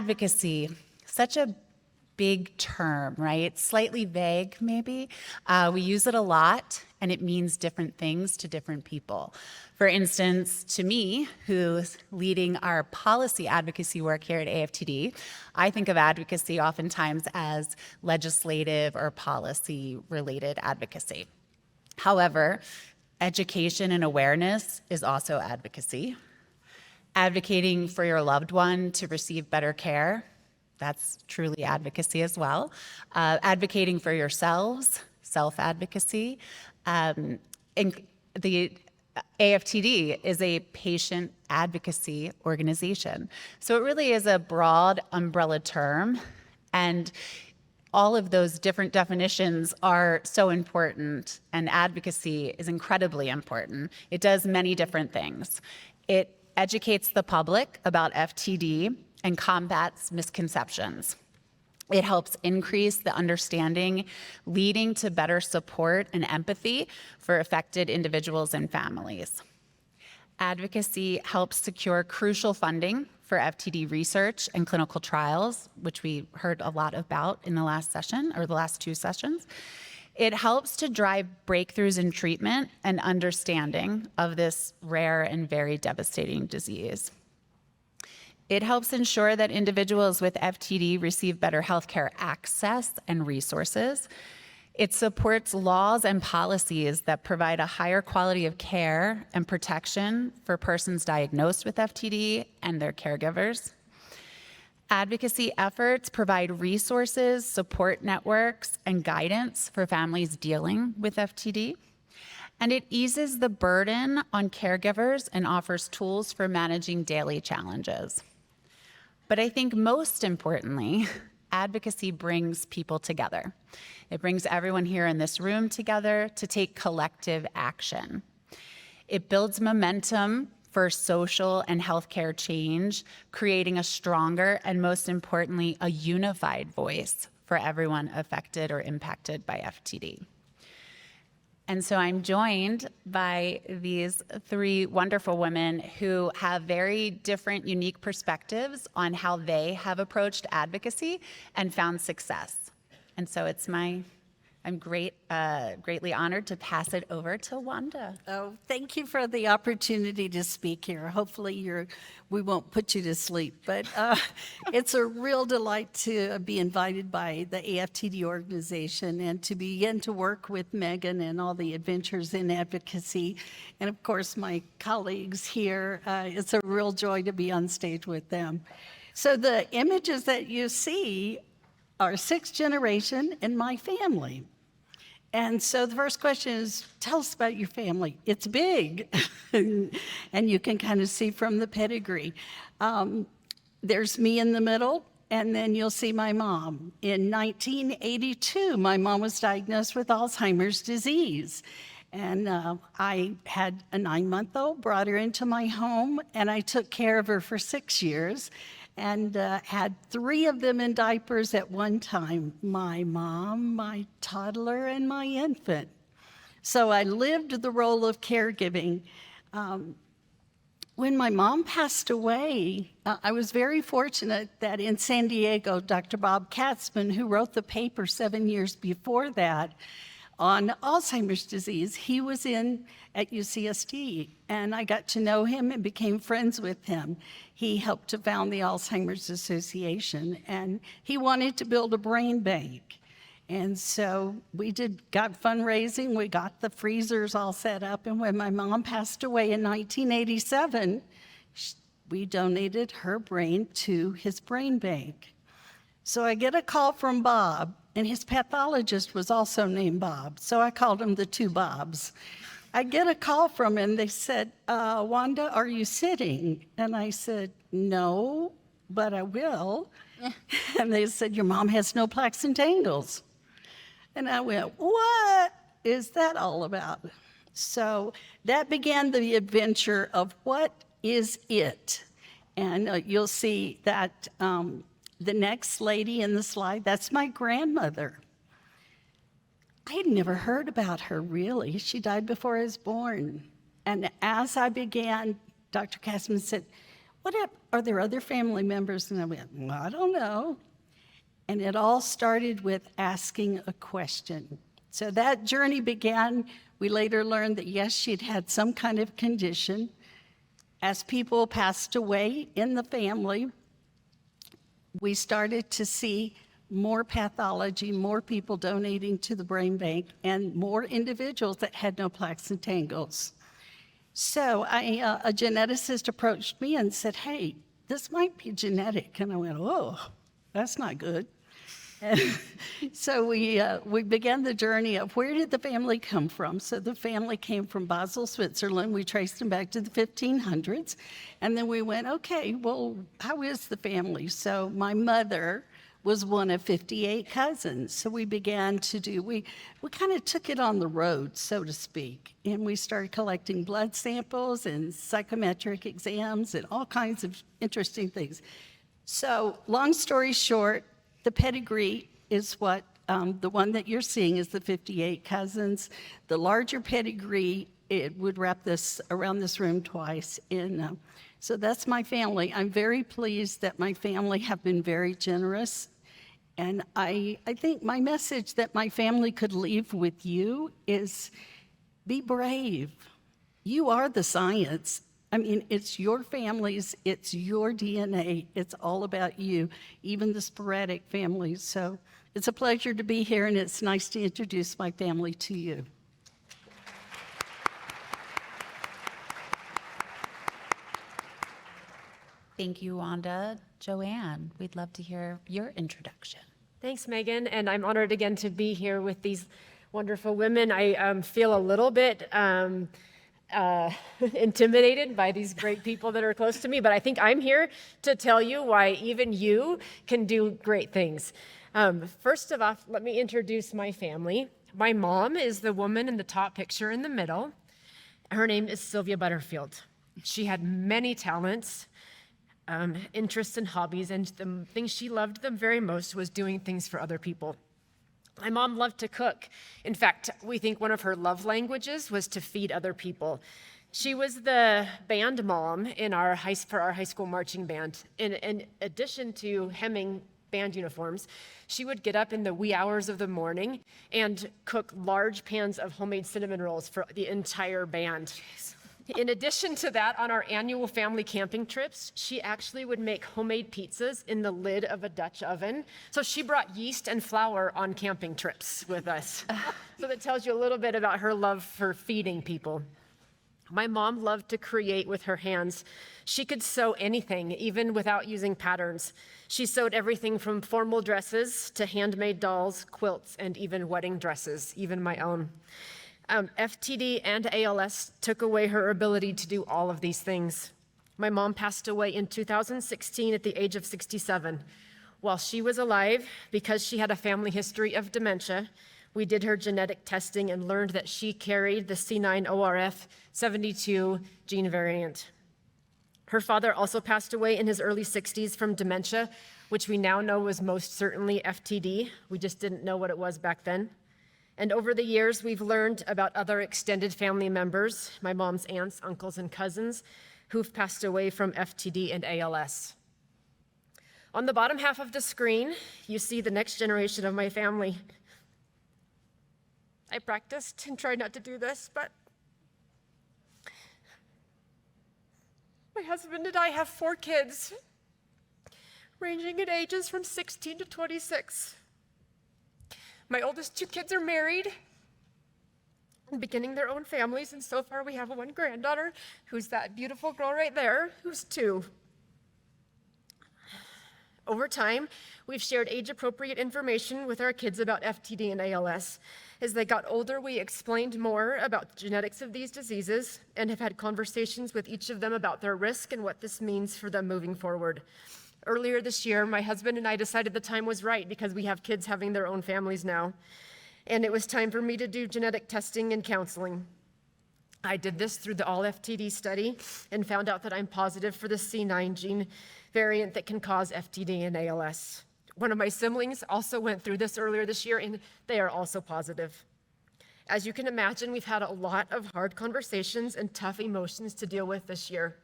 advocacy, such a big term, right? Slightly vague, maybe. We use it a lot, and it means different things to different people. For instance, to me, who's leading our policy advocacy work here at AFTD, I think of advocacy oftentimes as legislative or policy-related advocacy. However, education and awareness is also advocacy. Advocating for your loved one to receive better care, that's truly advocacy as well. Advocating for yourselves, self-advocacy. And the AFTD is a patient advocacy organization. So it really is a broad umbrella term, and all of those different definitions are so important, and advocacy is incredibly important. It does many different things. It educates the public about FTD and combats misconceptions. It helps increase the understanding, leading to better support and empathy for affected individuals and families. Advocacy helps secure crucial funding for FTD research and clinical trials, which we heard a lot about in the last session, or the last two sessions. It helps to drive breakthroughs in treatment and understanding of this rare and very devastating disease. It helps ensure that individuals with FTD receive better healthcare access and resources. It supports laws and policies that provide a higher quality of care and protection for persons diagnosed with FTD and their caregivers. Advocacy efforts provide resources, support networks, and guidance for families dealing with FTD. And it eases the burden on caregivers and offers tools for managing daily challenges. But I think most importantly, advocacy brings people together. It brings everyone here in this room together to take collective action. It builds momentum for social and healthcare change, creating a stronger and, most importantly, a unified voice for everyone affected or impacted by FTD. And so I'm joined by these three wonderful women who have very different, unique perspectives on how they have approached advocacy and found success. And so I'm greatly honored to pass it over to Wanda. Oh, thank you for the opportunity to speak here. Hopefully we won't put you to sleep, but it's a real delight to be invited by the AFTD organization and to begin to work with Meghan and all the adventures in advocacy. And of course, my colleagues here, it's a real joy to be on stage with them. So the images that you see are sixth generation in my family. And so the first question is, tell us about your family. It's big, and you can kind of see from the pedigree. There's me in the middle, and then you'll see my mom. In 1982, my mom was diagnosed with Alzheimer's disease. And I had a 9-month-old, brought her into my home, and I took care of her for 6 years. And had 3 of them in diapers at one time, my mom, my toddler, and my infant. So I lived the role of caregiving. When my mom passed away, I was very fortunate that in San Diego, Dr. Bob Katzman, who wrote the paper 7 years before that on Alzheimer's disease, he was in at UCSD, and I got to know him and became friends with him. He helped to found the Alzheimer's Association, and he wanted to build a brain bank. And so we got fundraising, we got the freezers all set up, and when my mom passed away in 1987, we donated her brain to his brain bank. So I get a call from Bob, and his pathologist was also named Bob, so I called him the two Bobs. I get a call from him, they said, Wanda, are you sitting? And I said, no, but I will. And they said, your mom has no plaques and tangles. And I went, what is that all about? So that began the adventure of what is it? And you'll see that the next lady in the slide, that's my grandmother. I had never heard about her, really. She died before I was born. And as I began, Dr. Katzman said, Are there other family members? And I went, well, I don't know. And it all started with asking a question. So that journey began. We later learned that, yes, she'd had some kind of condition. As people passed away in the family, we started to see more pathology, more people donating to the brain bank, and more individuals that had no plaques and tangles. So a geneticist approached me and said, hey, this might be genetic. And I went, oh, that's not good. So we began the journey of where did the family come from? So the family came from Basel, Switzerland. We traced them back to the 1500s. And then we went, okay, well, how is the family? So my mother was one of 58 cousins. So we began to do, we kind of took it on the road, so to speak. And we started collecting blood samples and psychometric exams and all kinds of interesting things. So long story short, the pedigree is what, the one that you're seeing is the 58 cousins. The larger pedigree, it would wrap this around this room twice. So that's my family. I'm very pleased that my family have been very generous. And I think my message that my family could leave with you is be brave. You are the science. I mean, it's your families, it's your DNA, it's all about you, even the sporadic families. So it's a pleasure to be here, and it's nice to introduce my family to you. Thank you, Wanda. Joanne, we'd love to hear your introduction. Thanks, Megan, and I'm honored again to be here with these wonderful women. I feel a little bit intimidated by these great people that are close to me, but I think I'm here to tell you why even you can do great things. First of all, let me introduce my family. My mom is the woman in the top picture in the middle. Her name is Sylvia Butterfield. She had many talents, interests and hobbies, and the thing she loved them very most was doing things for other people. My mom loved to cook. In fact, we think one of her love languages was to feed other people. She was the band mom for our high school marching band. In addition to hemming band uniforms, she would get up in the wee hours of the morning and cook large pans of homemade cinnamon rolls for the entire band. In addition to that, on our annual family camping trips, she actually would make homemade pizzas in the lid of a Dutch oven. So she brought yeast and flour on camping trips with us. So that tells you a little bit about her love for feeding people. My mom loved to create with her hands. She could sew anything, even without using patterns. She sewed everything from formal dresses to handmade dolls, quilts, and even wedding dresses, even my own. FTD and ALS took away her ability to do all of these things. My mom passed away in 2016 at the age of 67. While she was alive, because she had a family history of dementia, we did her genetic testing and learned that she carried the C9orf72 gene variant. Her father also passed away in his early 60s from dementia, which we now know was most certainly FTD. We just didn't know what it was back then. And over the years, we've learned about other extended family members, my mom's aunts, uncles, and cousins, who've passed away from FTD and ALS. On the bottom half of the screen, you see the next generation of my family. I practiced and tried not to do this, but my husband and I have 4 kids, ranging in ages from 16 to 26. My oldest 2 kids are married and beginning their own families, and so far we have 1 granddaughter, who's that beautiful girl right there, who's 2. Over time, we've shared age-appropriate information with our kids about FTD and ALS. As they got older, we explained more about the genetics of these diseases and have had conversations with each of them about their risk and what this means for them moving forward. Earlier this year, my husband and I decided the time was right because we have kids having their own families now, and it was time for me to do genetic testing and counseling. I did this through the All-FTD study and found out that I'm positive for the C9 gene variant that can cause FTD and ALS. One of my siblings also went through this earlier this year, and they are also positive. As you can imagine, we've had a lot of hard conversations and tough emotions to deal with this year.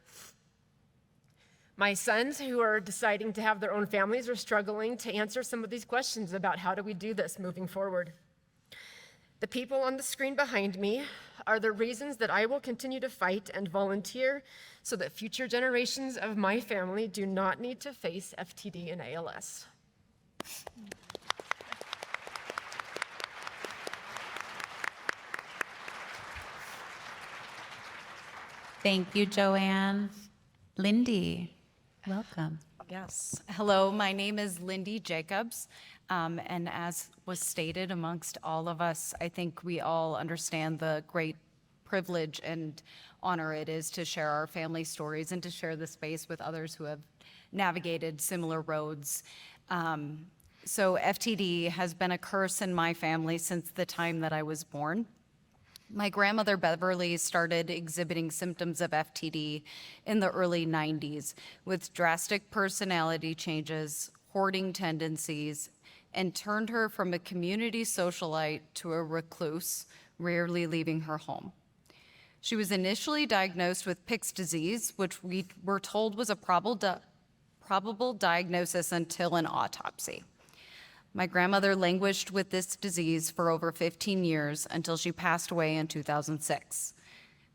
My sons who are deciding to have their own families are struggling to answer some of these questions about how do we do this moving forward. The people on the screen behind me are the reasons that I will continue to fight and volunteer so that future generations of my family do not need to face FTD and ALS. Thank you, Joanne. Linde, welcome. Yes. Hello, my name is Linde Jacobs. And as was stated amongst all of us, I think we all understand the great privilege and honor it is to share our family stories and to share the space with others who have navigated similar roads. So FTD has been a curse in my family since the time that I was born. My grandmother Beverly started exhibiting symptoms of FTD in the early 90s with drastic personality changes, hoarding tendencies, and turned her from a community socialite to a recluse, rarely leaving her home. She was initially diagnosed with Pick's disease, which we were told was a probable diagnosis until an autopsy. My grandmother languished with this disease for over 15 years until she passed away in 2006.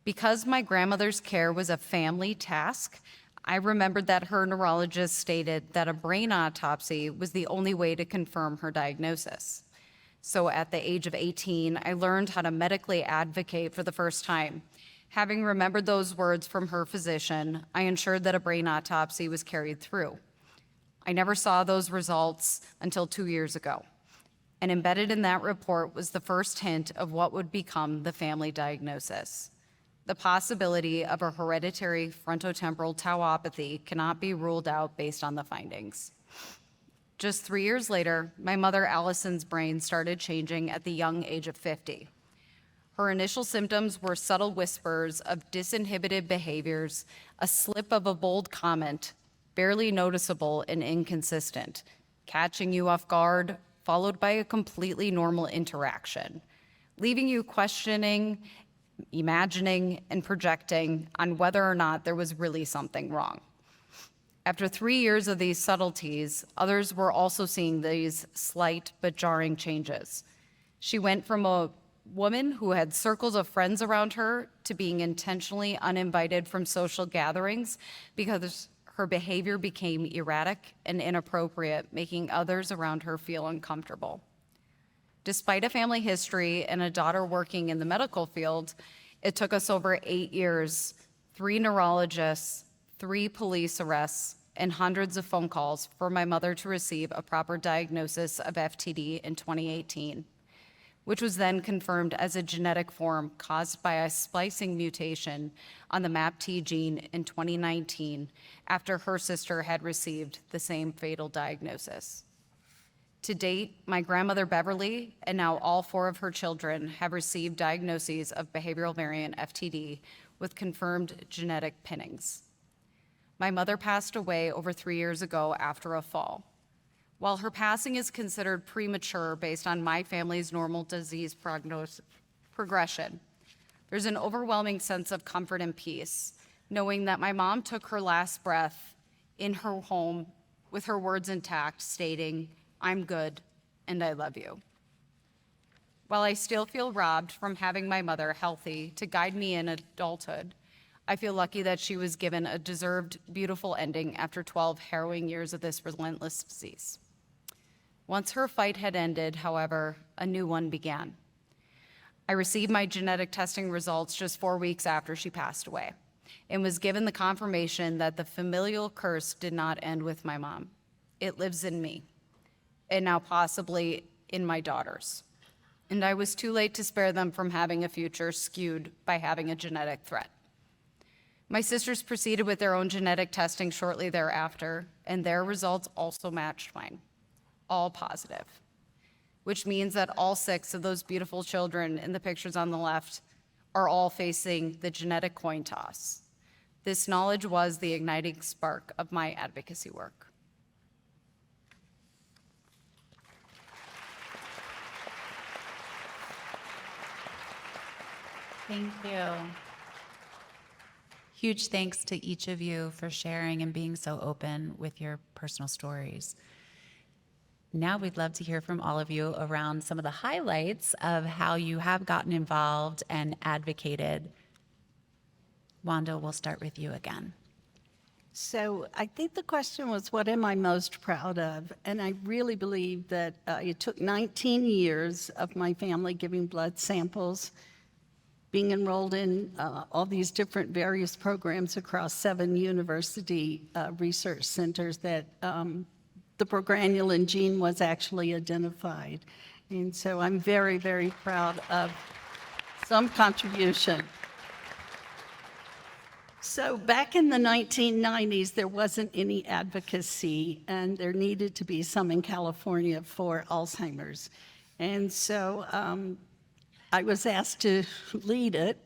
Because my grandmother's care was a family task, I remembered that her neurologist stated that a brain autopsy was the only way to confirm her diagnosis. So at the age of 18, I learned how to medically advocate for the first time. Having remembered those words from her physician, I ensured that a brain autopsy was carried through. I never saw those results until 2 years ago. And embedded in that report was the first hint of what would become the family diagnosis. The possibility of a hereditary frontotemporal tauopathy cannot be ruled out based on the findings. Just 3 years later, my mother Allison's brain started changing at the young age of 50. Her initial symptoms were subtle whispers of disinhibited behaviors, a slip of a bold comment, barely noticeable and inconsistent, catching you off guard, followed by a completely normal interaction, leaving you questioning, imagining, and projecting on whether or not there was really something wrong. After 3 years of these subtleties, others were also seeing these slight but jarring changes. She went from a woman who had circles of friends around her to being intentionally uninvited from social gatherings because her behavior became erratic and inappropriate, making others around her feel uncomfortable. Despite a family history and a daughter working in the medical field, it took us over 8 years, 3 neurologists, 3 police arrests, and hundreds of phone calls for my mother to receive a proper diagnosis of FTD in 2018, which was then confirmed as a genetic form caused by a splicing mutation on the MAPT gene in 2019 after her sister had received the same fatal diagnosis. To date, my grandmother Beverly and now all 4 of her children have received diagnoses of behavioral variant FTD with confirmed genetic pinnings. My mother passed away over 3 years ago after a fall. While her passing is considered premature based on my family's normal disease progression, there's an overwhelming sense of comfort and peace, knowing that my mom took her last breath in her home with her words intact, stating, "I'm good and I love you." While I still feel robbed from having my mother healthy to guide me in adulthood, I feel lucky that she was given a deserved, beautiful ending after 12 harrowing years of this relentless disease. Once her fight had ended, however, a new one began. I received my genetic testing results just 4 weeks after she passed away and was given the confirmation that the familial curse did not end with my mom. It lives in me, and now possibly in my daughters. And I was too late to spare them from having a future skewed by having a genetic threat. My sisters proceeded with their own genetic testing shortly thereafter, and their results also matched mine. All positive, which means that all 6 of those beautiful children in the pictures on the left are all facing the genetic coin toss. This knowledge was the igniting spark of my advocacy work. Thank you. huge thanks to each of you for sharing and being so open with your personal stories. Now we'd love to hear from all of you around some of the highlights of how you have gotten involved and advocated. Wanda, we'll start with you again. So I think the question was, what am I most proud of? And I really believe that it took 19 years of my family giving blood samples, being enrolled in all these different various programs across 7 university research centers that the progranulin gene was actually identified. And so I'm very, very proud of some contribution. So back in the 1990s, there wasn't any advocacy, and there needed to be some in California for Alzheimer's. And so I was asked to lead it.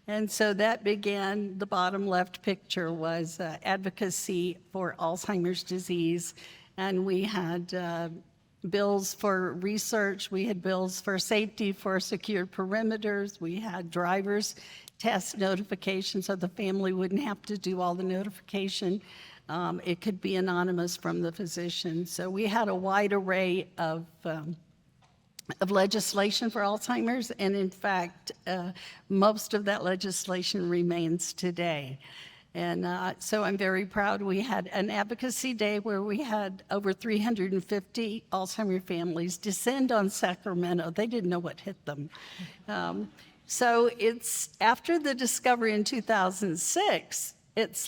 And so that began, the bottom left picture was advocacy for Alzheimer's disease. And we had bills for research, we had bills for safety, for secured perimeters, we had drivers test notification so the family wouldn't have to do all the notification. It could be anonymous from the physician. So we had a wide array of legislation for Alzheimer's, and in fact, most of that legislation remains today. And so I'm very proud. We had an advocacy day where we had over 350 Alzheimer's families descend on Sacramento. They didn't know what hit them. So it's after the discovery in 2006, it's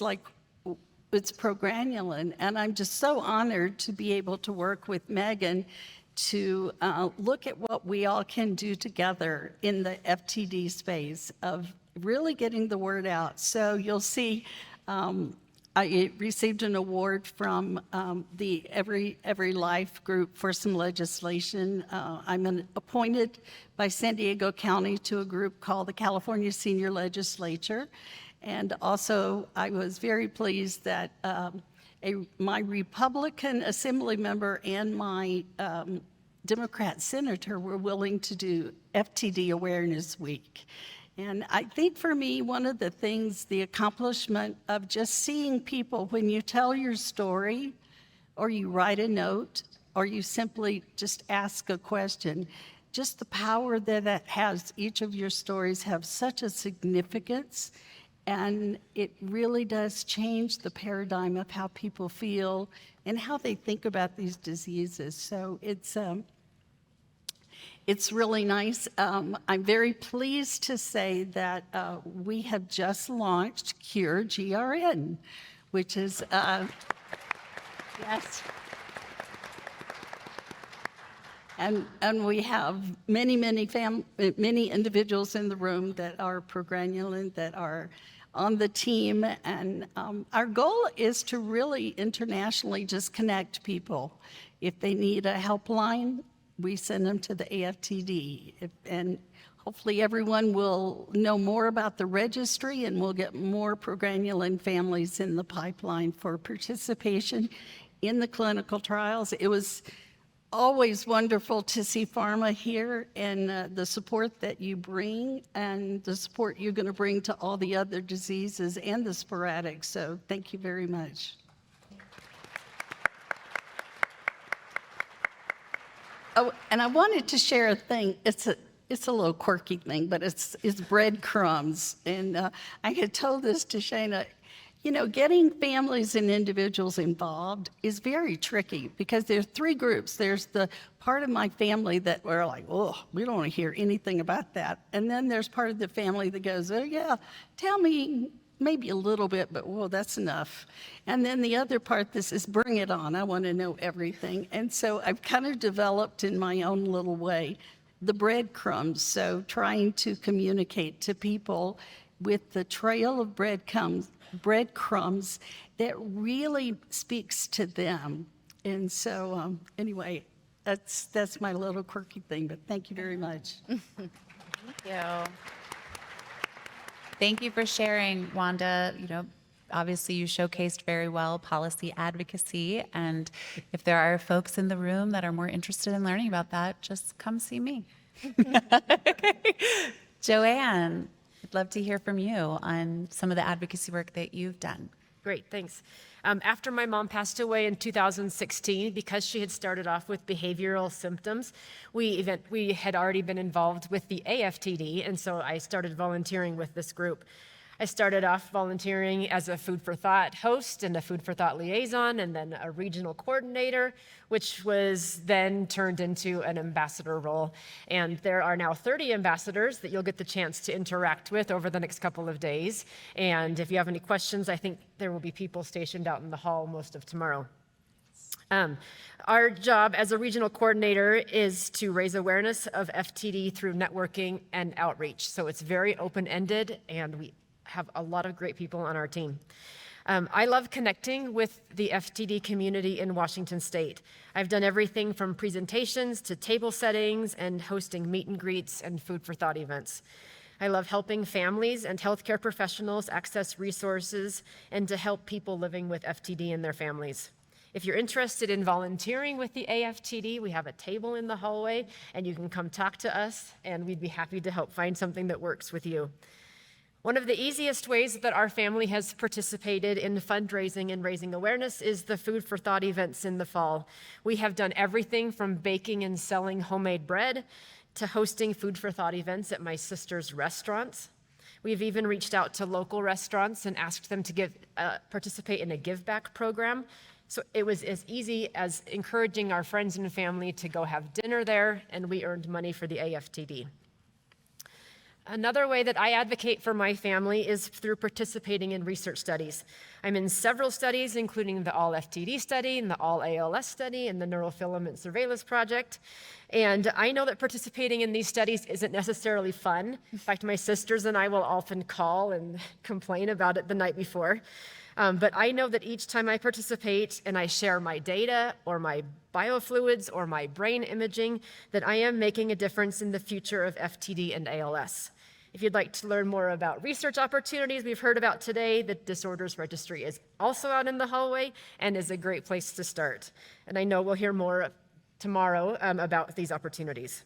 progranulin, and I'm just so honored to be able to work with Meghan to look at what we all can do together in the FTD space of really getting the word out. So you'll see I received an award from the Every Life group for some legislation. I'm appointed by San Diego County to a group called the California Senior Legislature. And also, I was very pleased that my Republican Assembly member and my Democrat senator were willing to do FTD Awareness Week. And I think for me, one of the things, the accomplishment of just seeing people, when you tell your story, or you write a note, or you simply just ask a question, just the power that has, each of your stories have such a significance, and it really does change the paradigm of how people feel and how they think about these diseases. So it's really nice. I'm very pleased to say that we have just launched Cure GRN, which is, yes. And we have many individuals in the room that are progranulin, that are on the team. And our goal is to really internationally just connect people. If they need a helpline, we send them to the AFTD. And hopefully everyone will know more about the registry, and we'll get more progranulin families in the pipeline for participation in the clinical trials. It was always wonderful to see pharma here, and the support that you bring and the support you're going to bring to all the other diseases and the sporadic. So thank you very much. Oh, and I wanted to share a thing. It's a little quirky thing, but it's breadcrumbs. And I had told this to Shana. You know, getting families and individuals involved is very tricky because there's 3 groups. There's the part of my family that we're like, oh, we don't want to hear anything about that. And then there's part of the family that goes, oh yeah, tell me maybe a little bit, but whoa, that's enough. And then the other part, this is bring it on. I want to know everything. And so I've kind of developed in my own little way the breadcrumbs. So trying to communicate to people with the trail of breadcrumbs that really speaks to them. And so anyway, that's my little quirky thing, but thank you very much. Thank you. Thank you for sharing, Wanda. You know, obviously you showcased very well policy advocacy, and if there are folks in the room that are more interested in learning about that, just come see me. Joanne, I'd love to hear from you on some of the advocacy work that you've done. Great, thanks. After my mom passed away in 2016, because she had started off with behavioral symptoms, we had already been involved with the AFTD, and so I started volunteering with this group. I started off volunteering as a Food for Thought host and a Food for Thought liaison, and then a regional coordinator, which was then turned into an ambassador role. And there are now 30 ambassadors that you'll get the chance to interact with over the next couple of days. And if you have any questions, I think there will be people stationed out in the hall most of tomorrow. Our job as a regional coordinator is to raise awareness of FTD through networking and outreach. So it's very open-ended, and we have a lot of great people on our team. I love connecting with the FTD community in Washington State. I've done everything from presentations to table settings and hosting meet and greets and Food for Thought events. I love helping families and healthcare professionals access resources and to help people living with FTD and their families. If you're interested in volunteering with the AFTD, we have a table in the hallway, and you can come talk to us, and we'd be happy to help find something that works with you. One of the easiest ways that our family has participated in fundraising and raising awareness is the Food for Thought events in the fall. We have done everything from baking and selling homemade bread to hosting Food for Thought events at my sister's restaurants. We've even reached out to local restaurants and asked them to participate in a give back program. So it was as easy as encouraging our friends and family to go have dinner there, and we earned money for the AFTD. Another way that I advocate for my family is through participating in research studies. I'm in several studies, including the All-FTD study and the All-ALS study and the Neurofilament Surveillance Project. And I know that participating in these studies isn't necessarily fun. In fact, my sisters and I will often call and complain about it the night before. But I know that each time I participate and I share my data or my biofluids or my brain imaging, that I am making a difference in the future of FTD and ALS. If you'd like to learn more about research opportunities we've heard about today, the Disorders Registry is also out in the hallway and is a great place to start. And I know we'll hear more tomorrow about these opportunities.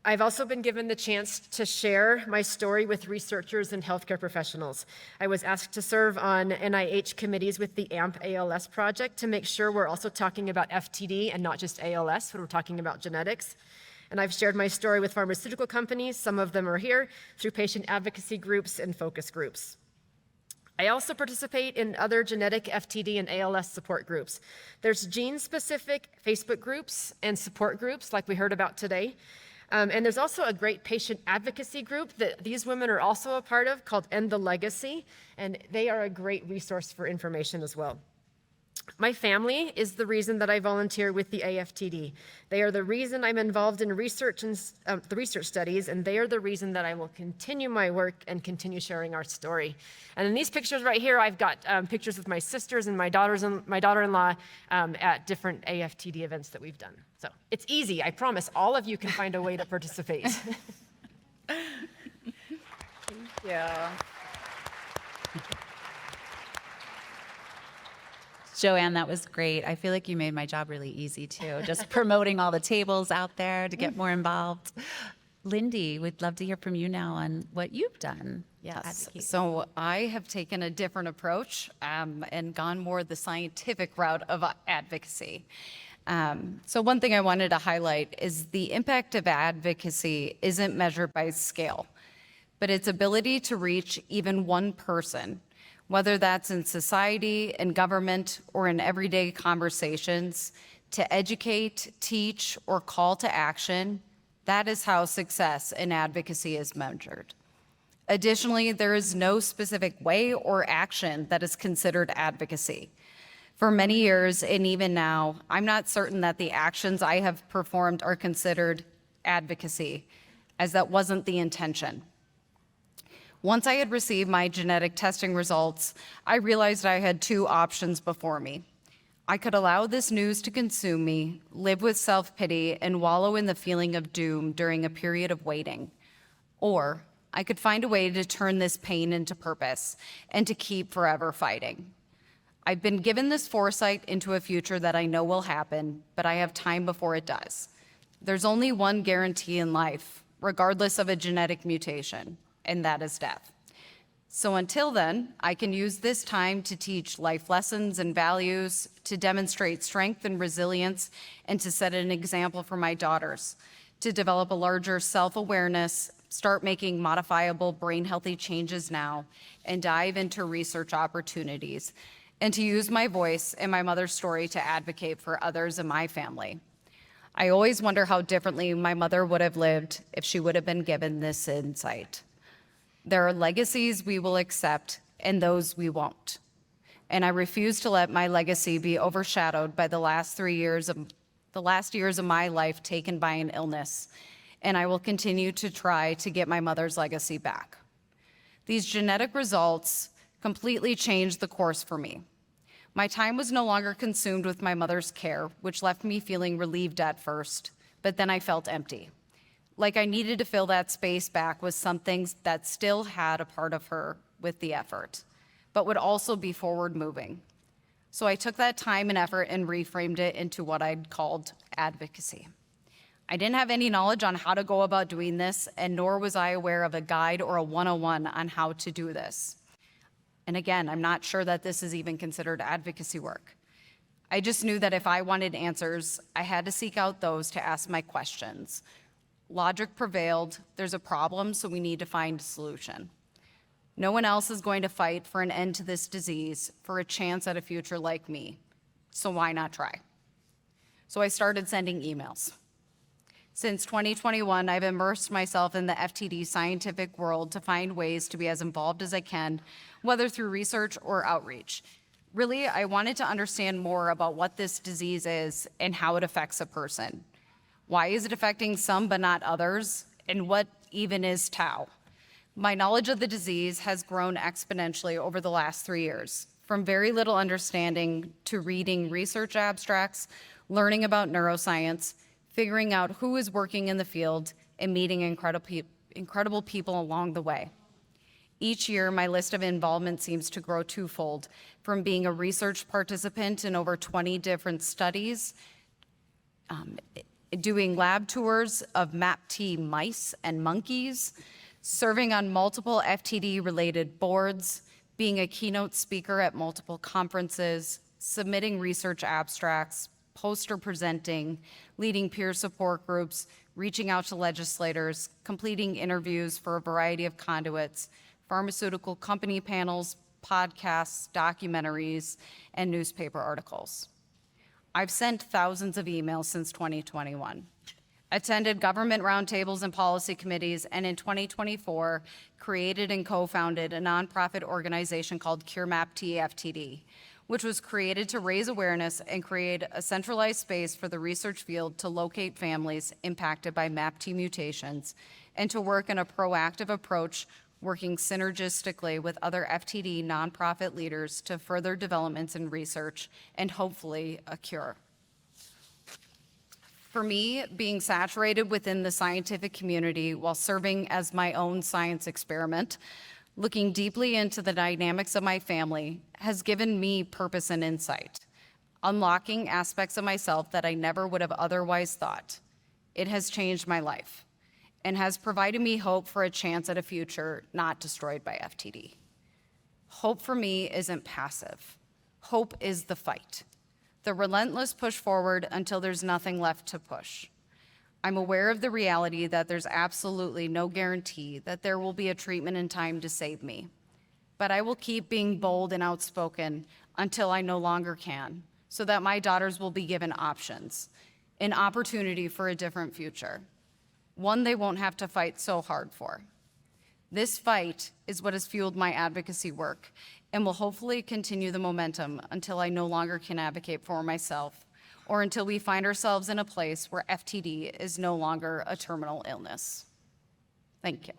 I've also been given the chance to share my story with researchers and healthcare professionals. I was asked to serve on NIH committees with the AMP ALS project to make sure we're also talking about FTD and not just ALS when we're talking about genetics. And I've shared my story with pharmaceutical companies, some of them are here, through patient advocacy groups and focus groups. I also participate in other genetic FTD and ALS support groups. There's gene-specific Facebook groups and support groups like we heard about today. And there's also a great patient advocacy group that these women are also a part of called End the Legacy, and they are a great resource for information as well. My family is the reason that I volunteer with the AFTD. They are the reason I'm involved in research and the research studies, and they are the reason that I will continue my work and continue sharing our story. And in these pictures right here, I've got pictures with my sisters and my daughter-in-law at different AFTD events that we've done. So it's easy. I promise all of you can find a way to participate. Yeah. Joanne, that was great. I feel like you made my job really easy too, just promoting all the tables out there to get more involved. Linde, we'd love to hear from you now on what you've done. Yes, so I have taken a different approach and gone more the scientific route of advocacy. So one thing I wanted to highlight is the impact of advocacy isn't measured by scale, but its ability to reach even one person, whether that's in society, in government, or in everyday conversations, to educate, teach, or call to action. That is how success in advocacy is measured. Additionally, there is no specific way or action that is considered advocacy. For many years, and even now, I'm not certain that the actions I have performed are considered advocacy, as that wasn't the intention. Once I had received my genetic testing results, I realized I had two options before me. I could allow this news to consume me, live with self-pity, and wallow in the feeling of doom during a period of waiting. Or I could find a way to turn this pain into purpose and to keep forever fighting. I've been given this foresight into a future that I know will happen, but I have time before it does. There's only one guarantee in life, regardless of a genetic mutation: and that is death. So until then, I can use this time to teach life lessons and values, to demonstrate strength and resilience, and to set an example for my daughters, to develop a larger self-awareness, start making modifiable brain-healthy changes now, and dive into research opportunities, and to use my voice and my mother's story to advocate for others in my family. I always wonder how differently my mother would have lived if she would have been given this insight. There are legacies we will accept and those we won't. And I refuse to let my legacy be overshadowed by the last years of my life taken by an illness. And I will continue to try to get my mother's legacy back. These genetic results completely changed the course for me. My time was no longer consumed with my mother's care, which left me feeling relieved at first, but then I felt empty. Like I needed to fill that space back with something that still had a part of her with the effort, but would also be forward moving. So I took that time and effort and reframed it into what I'd called advocacy. I didn't have any knowledge on how to go about doing this, and nor was I aware of a guide or a 101 on how to do this. And again, I'm not sure that this is even considered advocacy work. I just knew that if I wanted answers, I had to seek out those to ask my questions. Logic prevailed. There's a problem, so we need to find a solution. No one else is going to fight for an end to this disease, for a chance at a future like me. So why not try? So I started sending emails. Since 2021, I've immersed myself in the FTD scientific world to find ways to be as involved as I can, whether through research or outreach. Really, I wanted to understand more about what this disease is and how it affects a person. Why is it affecting some but not others? And what even is tau? My knowledge of the disease has grown exponentially over the last 3 years, from very little understanding to reading research abstracts, learning about neuroscience, figuring out who is working in the field, and meeting incredible people along the way. Each year, my list of involvement seems to grow twofold, from being a research participant in over 20 different studies, doing lab tours of MAPT mice and monkeys, serving on multiple FTD-related boards, being a keynote speaker at multiple conferences, submitting research abstracts, poster presenting, leading peer support groups, reaching out to legislators, completing interviews for a variety of conduits, pharmaceutical company panels, podcasts, documentaries, and newspaper articles. I've sent thousands of emails since 2021, attended government roundtables and policy committees, and in 2024, created and co-founded a nonprofit organization called MAPT FTD, which was created to raise awareness and create a centralized space for the research field to locate families impacted by MAPT mutations and to work in a proactive approach, working synergistically with other FTD nonprofit leaders to further developments in research and hopefully a cure. For me, being saturated within the scientific community while serving as my own science experiment, looking deeply into the dynamics of my family has given me purpose and insight, unlocking aspects of myself that I never would have otherwise thought. It has changed my life and has provided me hope for a chance at a future not destroyed by FTD. Hope for me isn't passive. Hope is the fight, the relentless push forward until there's nothing left to push. I'm aware of the reality that there's absolutely no guarantee that there will be a treatment in time to save me. But I will keep being bold and outspoken until I no longer can, so that my daughters will be given options, an opportunity for a different future, one they won't have to fight so hard for. This fight is what has fueled my advocacy work and will hopefully continue the momentum until I no longer can advocate for myself, or until we find ourselves in a place where FTD is no longer a terminal illness. Thank you.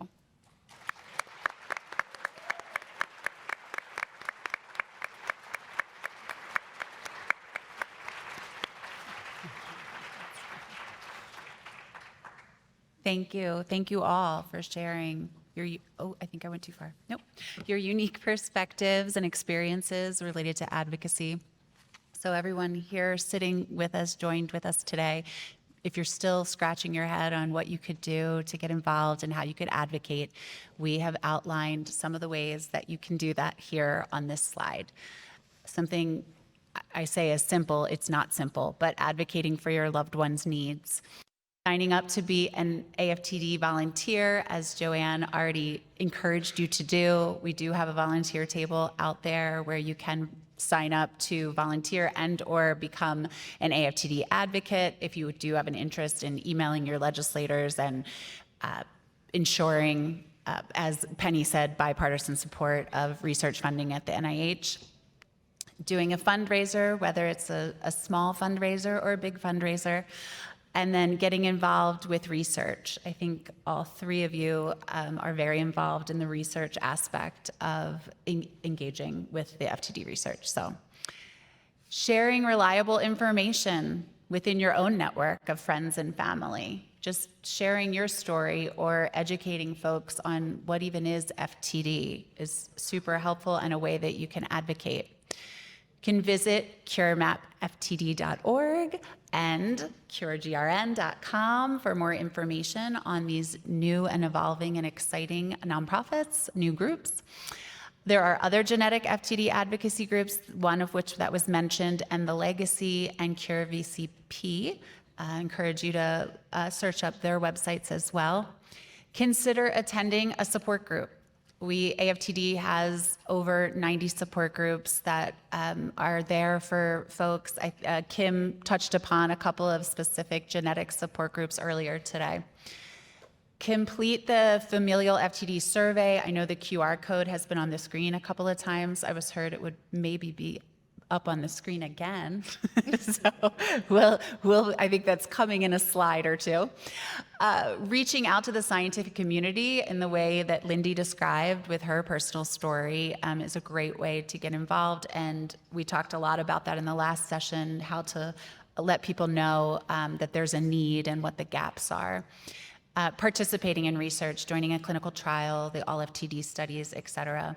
Thank you. Thank you all for sharing I think I went too far. Nope. Your unique perspectives and experiences related to advocacy. So everyone here sitting with us, joined with us today, if you're still scratching your head on what you could do to get involved and how you could advocate, we have outlined some of the ways that you can do that here on this slide. Something I say is simple, it's not simple, but advocating for your loved one's needs. Signing up to be an AFTD volunteer, as Joanne already encouraged you to do. We do have a volunteer table out there where you can sign up to volunteer and or become an AFTD advocate if you do have an interest in emailing your legislators and ensuring, as Penny said, bipartisan support of research funding at the NIH. Doing a fundraiser, whether it's a small fundraiser or a big fundraiser, and then getting involved with research. I think all three of you are very involved in the research aspect of engaging with the FTD research. So sharing reliable information within your own network of friends and family, just sharing your story or educating folks on what even is FTD is super helpful and a way that you can advocate. You can visit curemapftd.org and curegrn.com for more information on these new and evolving and exciting nonprofits, new groups. There are other genetic FTD advocacy groups, one of which that was mentioned, and the Legacy and Cure VCP. I encourage you to search up their websites as well. Consider attending a support group. AFTD has over 90 support groups that are there for folks. Kim touched upon a couple of specific genetic support groups earlier today. Complete the familial FTD survey. I know the QR code has been on the screen a couple of times. I was heard it would maybe be up on the screen again. So I think that's coming in a slide or two. Reaching out to the scientific community in the way that Linde described with her personal story is a great way to get involved. And we talked a lot about that in the last session, how to let people know that there's a need and what the gaps are. Participating in research, joining a clinical trial, the all FTD studies, et cetera.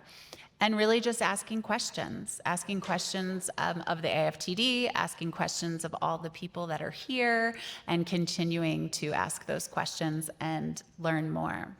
And really just asking questions of the AFTD, asking questions of all the people that are here, and continuing to ask those questions and learn more.